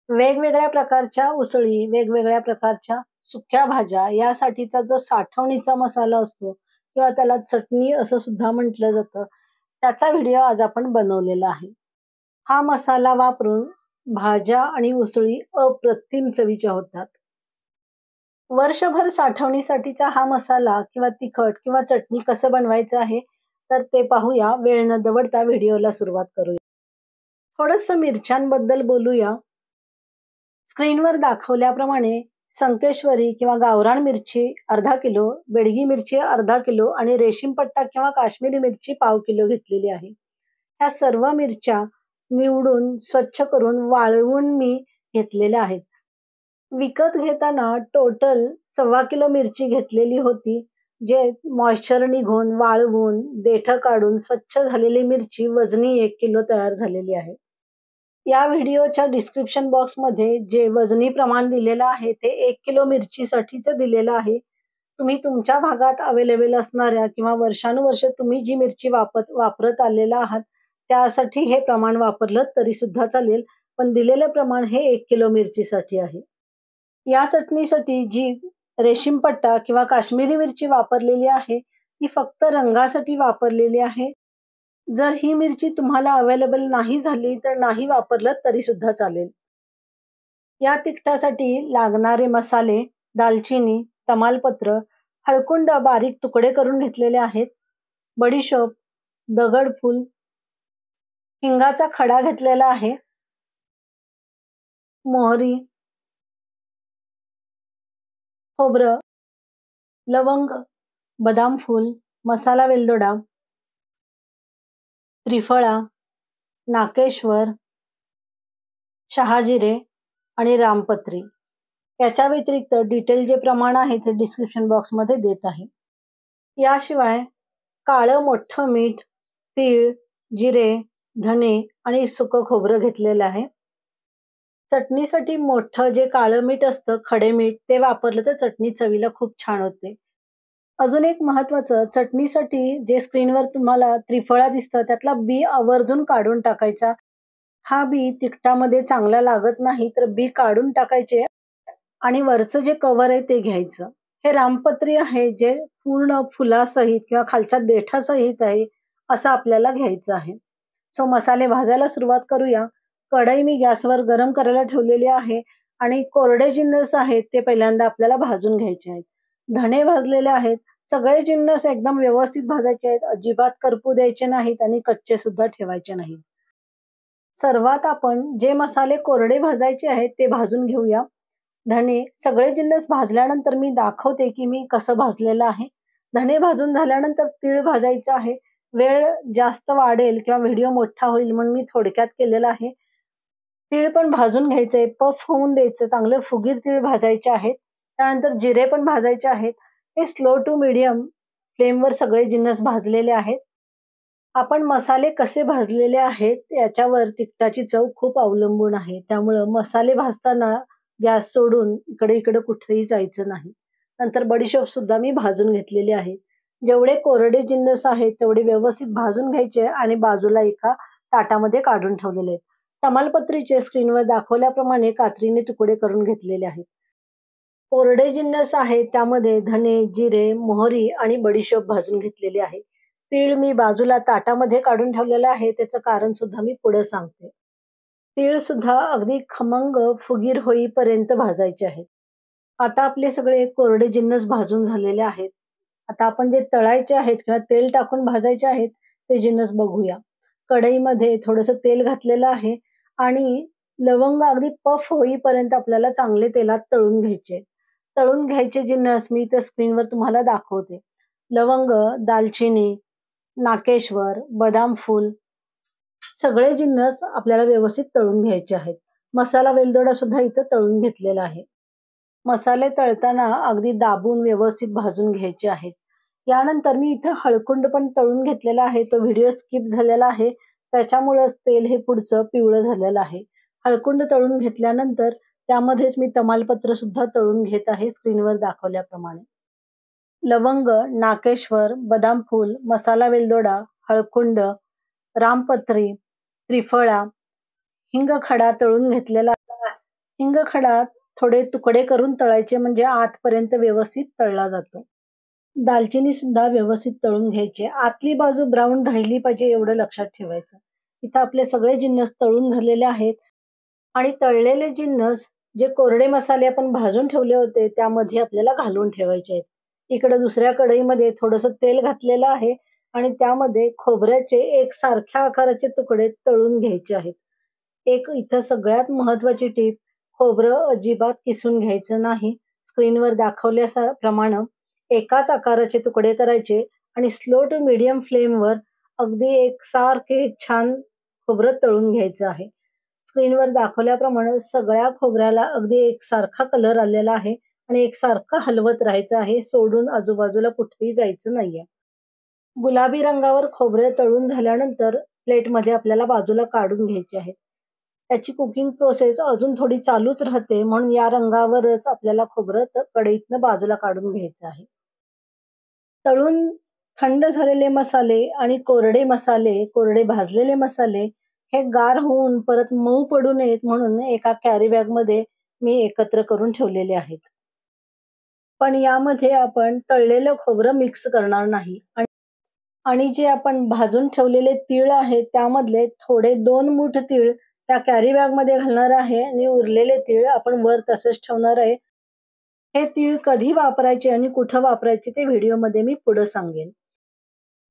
वेगवेगळ्या प्रकारच्या उसळी, वेगवेगळ्या प्रकारच्या सुक्या भाज्या यासाठीचा जो साठवणीचा मसाला असतो किंवा त्याला चटणी असं सुद्धा म्हटलं जातं, त्याचा व्हिडिओ आज आपण बनवलेला आहे. हा मसाला वापरून भाज्या आणि उसळी अप्रतिम चवीच्या होतात. वर्षभर साठवणीसाठीचा हा मसाला किंवा तिखट किंवा चटणी कसं बनवायचं आहे, तर ते पाहूया. वेळ न दवडता व्हिडिओला सुरुवात करूया. थोडंसं मिरच्यांबद्दल बोलूया. स्क्रीनवर दाखवल्याप्रमाणे संकेश्वरी किंवा गावरान मिरची अर्धा किलो, बेडगी मिरची अर्धा किलो आणि रेशीम पट्टा किंवा काश्मीरी मिरची पाव किलो घेतलेली आहे. ह्या सर्व मिरच्या निवडून स्वच्छ करून वाळवून मी घेतलेल्या आहेत. विकत घेताना टोटल 1.25 किलो मिरची घेतलेली होती. जे मॉइश्चर निघून, वाळवून, देठं काढून स्वच्छ झालेली मिरची वजनी 1 किलो तयार झालेली आहे. या व्हिडिओच्या डिस्क्रिप्शन बॉक्समध्ये जे वजनी प्रमाण दिलेलं आहे ते 1 किलो मिरचीसाठीचं दिलेलं आहे. तुम्ही तुमच्या भागात अवेलेबल असणाऱ्या किंवा वर्षानुवर्ष तुम्ही जी मिरची वापरत आलेला आहात त्यासाठी हे प्रमाण वापरलं तरी सुद्धा चालेल. पण दिलेलं प्रमाण हे 1 किलो मिरचीसाठी आहे. या चटणीसाठी जी रेशीम पट्टा किंवा काश्मीरी मिरची वापरलेली आहे ती फक्त रंगासाठी वापरलेली आहे. जर ही मिरची तुम्हाला अवेलेबल नाही झाली तर नाही वापरलं तरी सुद्धा चालेल. या तिखटासाठी लागणारे मसाले: दालचिनी, तमालपत्र, हळकुंड बारीक तुकडे करून घेतलेले आहेत, बडीशोप, दगडफूल, हिंगाचा खडा घेतलेला आहे, मोहरी, खोबरं, लवंग, बदाम फूल, मसाला वेलदोडा, त्रिफळा, नाकेश्वर, शहाजिरे आणि रामपत्री. याच्या व्यतिरिक्त डिटेल जे प्रमाण आहे ते डिस्क्रिप्शन बॉक्समध्ये देत आहे. याशिवाय काळं मोठं मीठ, तीळ, जिरे, धने आणि सुकं खोबरं घेतलेलं आहे. चटणीसाठी मोठं जे काळं मीठ असतं, खडे मीठ, ते वापरलं तर चटणी चवीला खूप छान होते. अजून एक महत्वाचं, चटणीसाठी जे स्क्रीनवर तुम्हाला त्रिफळा दिसतं त्यातला बी आवर्जून काढून टाकायचा. हा बी तिखटामध्ये चांगला लागत नाही, तर बी काढून टाकायचे आणि वरचं जे कव्हर आहे ते घ्यायचं. हे रामपत्री आहे जे पूर्ण फुलासहित किंवा खालच्या देठासहित आहे, असं आपल्याला घ्यायचं आहे. सो मसाले भाजायला सुरुवात करूया. कढई मी गॅसवर गरम करायला ठेवलेली आहे आणि कोरडे जिन्नस आहेत ते पहिल्यांदा आपल्याला भाजून घ्यायचे आहेत. धणे भाजलेले आहेत. सगळे जिन्नस एकदम व्यवस्थित भाजायचे आहेत. अजिबात करपू द्यायचे नाहीत आणि कच्चे सुद्धा ठेवायचे नाहीत. सर्वात आपण जे मसाले कोरडे भाजायचे आहेत ते भाजून घेऊया. धणे सगळे जिन्नस भाजल्यानंतर मी दाखवते की मी कसं भाजलेलं आहे. धणे भाजून झाल्यानंतर तीळ भाजायचं आहे. वेळ जास्त वाढेल किंवा व्हिडिओ मोठा होईल म्हणून मी थोडक्यात केलेलं आहे. तीळ पण भाजून घ्यायचंय, पफ होऊन द्यायचं, चांगले फुगीर तीळ भाजायचे आहेत. त्यानंतर जिरे पण भाजायचे आहेत. हे स्लो टू मीडियम फ्लेमवर सगळे जिन्नस भाजलेले आहेत. आपण मसाले कसे भाजलेले आहेत याच्यावर तिखटाची चव खूप अवलंबून आहे. त्यामुळं मसाले भाजताना गॅस सोडून इकडे इकडे कुठेही जायचं नाही. नंतर बडीशोप सुद्धा मी भाजून घेतलेली आहे. जेवढे कोरडे जिन्नस आहेत तेवढे व्यवस्थित भाजून घ्यायचे आणि बाजूला एका ताटामध्ये काढून ठेवलेले आहेत. तमालपत्रीचे स्क्रीनवर दाखवल्याप्रमाणे कात्रीने तुकडे करून घेतलेले आहेत. कोरडे जिन्नस आहेत त्यामध्ये धने, जिरे, मोहरी आणि बडीशोप भाजून घेतलेली आहे. तीळ मी बाजूला ताटामध्ये काढून ठेवलेलं आहे, त्याचं कारण सुद्धा मी पुढे सांगते. तीळ सुद्धा अगदी खमंग फुगीर होईपर्यंत भाजायचे आहेत. आता आपले सगळे कोरडे जिन्नस भाजून झालेले आहेत. आता आपण जे तळायचे आहेत किंवा तेल टाकून भाजायचे आहेत ते जिन्नस बघूया. कढईमध्ये थोडंसं तेल घातलेलं आहे आणि लवंग अगदी पफ होईपर्यंत आपल्याला चांगले तेलात तळून घ्यायचे. तळून घ्यायचे जिन्नस मी त्या स्क्रीनवर तुम्हाला दाखवते. लवंग, दालचिनी, नाकेश्वर, बदाम फूल सगळे जिन्नस आपल्याला व्यवस्थित तळून घ्यायचे आहेत. मसाला वेलदोडा सुद्धा इथं तळून घेतलेला आहे. मसाले तळताना अगदी दाबून व्यवस्थित भाजून घ्यायचे आहेत. यानंतर मी इथं हळकुंड पण तळून घेतलेला आहे. तो व्हिडिओ स्किप झालेला आहे, त्याच्यामुळेच तेल हे पुढचं पिवळं झालेलं आहे. हळकुंड तळून घेतल्यानंतर त्यामध्येच मी तमालपत्र सुद्धा तळून घेत आहे स्क्रीनवर दाखवल्याप्रमाणे. लवंग, नाकेश्वर, बदाम फूल, मसाला वेलदोडा, हळकुंड, रामपत्री, त्रिफळा, हिंग खडा तळून घेतलेला हिंगखडा थोडे तुकडे करून तळायचे म्हणजे आतपर्यंत व्यवस्थित तळला जातो. दालचिनी सुद्धा व्यवस्थित तळून घ्यायची. आतली बाजू ब्राऊन राहिली पाहिजे एवढं लक्षात ठेवायचं. इथं आपले सगळे जिन्नस तळून झालेले आहेत आणि तळलेले जिन्नस जे कोरडे मसाले आपण भाजून ठेवले होते त्यामध्ये आपल्याला घालून ठेवायचे आहेत. इकडे दुसऱ्या कढईमध्ये थोडंसं तेल घातलेलं आहे आणि त्यामध्ये खोबऱ्याचे एकसारख्या आकाराचे तुकडे तळून घ्यायचे आहेत. एक इथं सगळ्यात महत्वाची टीप, खोबरं अजिबात किसून घ्यायचं नाही. स्क्रीनवर दाखवल्याप्रमाणे एकाच आकाराचे तुकडे करायचे आणि स्लो टू मीडियम फ्लेमवर अगदी एकसारखे छान खोबरं तळून घ्यायचं आहे. स्क्रीनवर दाखवल्याप्रमाणे सगळ्या खोबऱ्याला अगदी एकसारखा कलर आलेला आहे आणि एकसारखं हलवत राहायचं आहे, सोडून आजूबाजूला कुठेही जायचं नाहीये. गुलाबी रंगावर खोबरे तळून झाल्यानंतर प्लेटमध्ये आपल्याला बाजूला काढून घ्यायचे आहेत. त्याची कुकिंग प्रोसेस अजून थोडी चालूच राहते म्हणून या रंगावरच आपल्याला खोबरं कढईतनं बाजूला काढून घ्यायचं आहे. तळून थंड झालेले मसाले आणि कोरडे भाजलेले मसाले हे गार होऊन परत मऊ पडू नयेत म्हणून एका कॅरी बॅगमध्ये मी एकत्र करून ठेवलेले आहेत. पण यामध्ये आपण तळलेलं खोबरं मिक्स करणार नाही आणि जे आपण भाजून ठेवलेले तीळ आहेत त्यामधले थोडे 2 मूठ तीळ त्या कॅरी बॅगमध्ये घालणार आहे आणि उरलेले तीळ आपण वर तसेच ठेवणार आहे. हे तीळ कधी वापरायचे आणि कुठं वापरायचे ते व्हिडिओमध्ये मी पुढे सांगेन.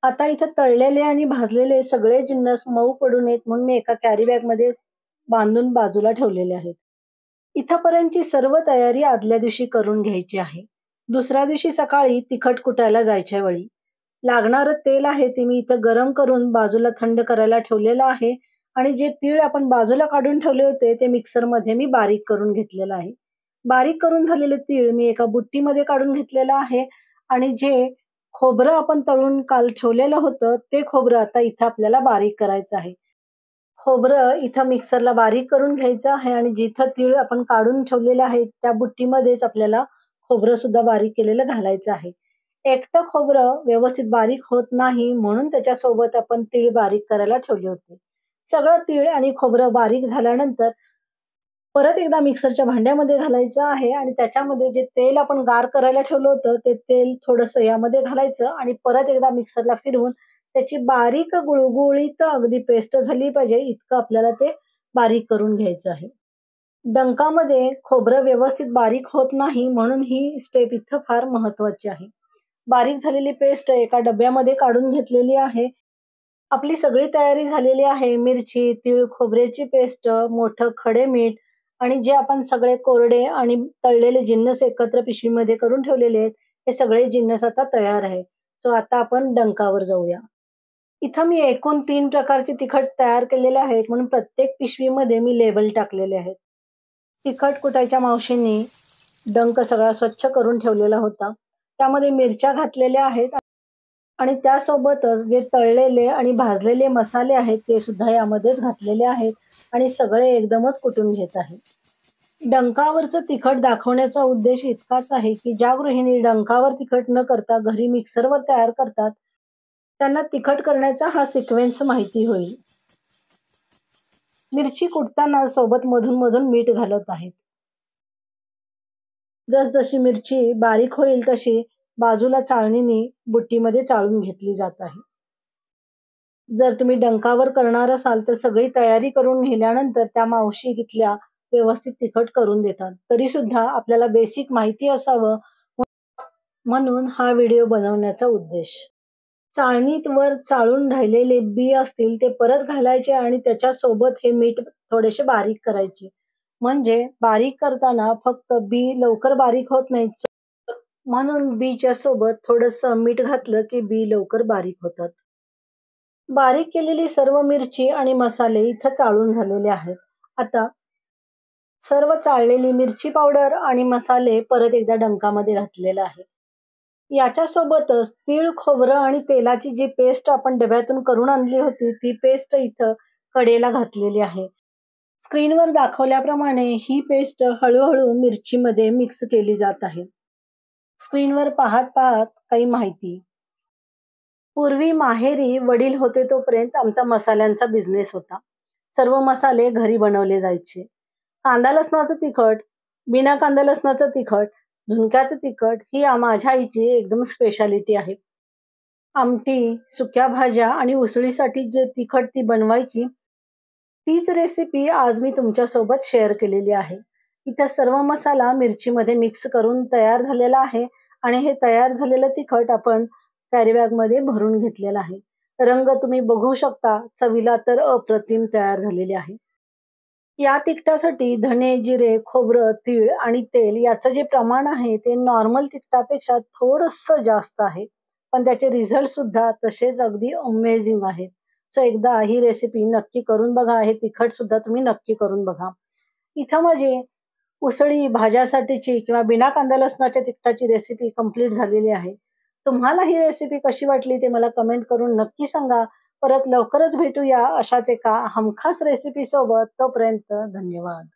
आता इथं तळलेले आणि भाजलेले सगळे जिन्नस मऊ पडू नयेत म्हणून मी एका कॅरी बॅगमध्ये बांधून बाजूला ठेवलेले आहेत. इथपर्यंतची सर्व तयारी आदल्या दिवशी करून घ्यायची आहे. दुसऱ्या दिवशी सकाळी तिखट कुटायला जायच्या वेळी लागणारं तेल आहे ते मी इथं गरम करून बाजूला थंड करायला ठेवलेलं आहे आणि जे तीळ आपण बाजूला काढून ठेवले होते ते मिक्सरमध्ये मी बारीक करून घेतलेलं आहे. बारीक करून झालेले तीळ मी एका बुट्टीमध्ये काढून घेतलेलं आहे आणि जे खोबरं आपण तळून काल ठेवलेलं होतं ते खोबरं आता इथं आपल्याला बारीक करायचं आहे. खोबरं इथं मिक्सरला बारीक करून घ्यायचं आहे आणि जिथं तीळ आपण काढून ठेवलेले आहेत त्या बुट्टीमध्येच आपल्याला खोबरं सुद्धा बारीक केलेलं घालायचं आहे. एकटं खोबरं व्यवस्थित बारीक होत नाही म्हणून त्याच्यासोबत आपण तीळ बारीक करायला ठेवले होते. सगळं तीळ आणि खोबरं बारीक झाल्यानंतर परत एकदा मिक्सरच्या भांड्यामध्ये घालायचं आहे आणि त्याच्यामध्ये जे तेल आपण गार करायला ठेवलं होतं ते तेल थोडंसं यामध्ये घालायचं आणि परत एकदा मिक्सरला फिरवून त्याची बारीक गुळगुळीत अगदी पेस्ट झाली पाहिजे इतकं आपल्याला ते बारीक करून घ्यायचं आहे. डंकामध्ये खोबरं व्यवस्थित बारीक होत नाही म्हणून ही स्टेप इथं फार महत्वाची आहे. बारीक झालेली पेस्ट एका डब्यामध्ये काढून घेतलेली आहे. आपली सगळी तयारी झालेली आहे. मिरची, तीळ, खोबऱ्याची पेस्ट, मोठं खडे मीठ आणि जे आपण सगळे कोरडे आणि तळलेले जिन्नस एकत्र पिशवीमध्ये करून ठेवलेले आहेत, हे सगळे जिन्नस आता तयार आहे. सो आता आपण डंकावर जाऊया. इथं मी एकूण 3 प्रकारचे तिखट तयार केलेले आहेत म्हणून प्रत्येक पिशवीमध्ये मी लेबल टाकलेले आहेत. तिखट कुटायच्या मावशींनी डंक सगळा स्वच्छ करून ठेवलेला होता. त्यामध्ये मिरच्या घातलेल्या आहेत आणि त्यासोबतच जे तळलेले आणि भाजलेले मसाले आहेत ते सुद्धा यामध्येच घातलेले आहेत आणि सगळे एकदमच कुटून घेत आहे. डंकावरचं तिखट दाखवण्याचा उद्देश इतकाच आहे की ज्या गृहिणी डंकावर तिखट न करता घरी मिक्सरवर तयार करतात त्यांना तिखट करण्याचा हा सिक्वेन्स माहिती होईल. मिरची कुटताना सोबत मधून मधून मीठ घालत आहेत. जसजशी मिरची बारीक होईल तशी बाजूला चाळणीने बुट्टीमध्ये चाळून घेतली जात आहे. जर तुम्ही डंकावर करणार असाल तर सगळी तयारी करून नेल्यानंतर त्या मावशी तिथल्या व्यवस्थित तिखट करून देतात. तरी सुद्धा आपल्याला बेसिक माहिती असावं म्हणून हा व्हिडिओ बनवण्याचा उद्देश. चाळणीत वर चाळून राहिलेले बी असतील ते परत घालायचे आणि त्याच्यासोबत हे मीठ थोडेसे बारीक करायचे. म्हणजे बारीक करताना फक्त बी लवकर बारीक होत नाहीत म्हणून बीच्या सोबत थोडंसं मीठ घातलं की बी लवकर बारीक होतात. बारीक केलेली सर्व मिरची आणि मसाले इथं चाळून झालेले आहेत. आता सर्व चाळलेली मिरची पावडर आणि मसाले परत एकदा डंकामध्ये घातलेला आहे. याच्यासोबतच तीळ, खोबरं आणि तेलाची जी पेस्ट आपण डब्यातून करून आणली होती ती पेस्ट इथं कडेला घातलेली आहे. स्क्रीनवर दाखवल्याप्रमाणे ही पेस्ट हळूहळू मिरचीमध्ये मिक्स केली जात आहे. स्क्रीनवर पाहत पाहत काही माहिती. पूर्वी माहेरी वडील होते तोपर्यंत आमचा मसाल्यांचा बिझनेस होता. सर्व मसाले घरी बनवले जायचे. कांदा लसणाचं तिखट, बिना कांदा लसणाचं तिखट, झुणक्याचं तिखट ही माझ्या आईची एकदम स्पेशालिटी आहे. आमटी, सुक्या भाज्या आणि उसळीसाठी जे तिखट ती बनवायची, तीच रेसिपी आज मी तुमच्यासोबत शेअर केलेली आहे. इथे सर्व मसाला मिरचीमध्ये मिक्स करून तयार झालेला आहे आणि हे तयार झालेलं तिखट आपण कॅरी बॅगमध्ये भरून घेतलेलं आहे. रंग तुम्ही बघू शकता, चवीला तर अप्रतिम तयार झालेली आहे. या तिखटासाठी धने, जिरे, खोबरं, तीळ आणि तेल याचं जे प्रमाण आहे ते नॉर्मल तिखटापेक्षा थोडंसं जास्त आहे. पण त्याचे रिझल्ट सुद्धा तसेच अगदी अमेझिंग आहेत. सो एकदा ही रेसिपी नक्की करून बघा. हे तिखट सुद्धा तुम्ही नक्की करून बघा. इथं माझी उसळी, भाज्यासाठीची किंवा बिना कांदा लसणाच्या तिखटाची रेसिपी कंप्लीट झालेली आहे. तुम्हाला ही रेसिपी कशी वाटली ते मला कमेंट करून नक्की सांगा. परत लवकरच भेटूया अशाच एका हमखास रेसिपीसोबत. तोपर्यंत धन्यवाद.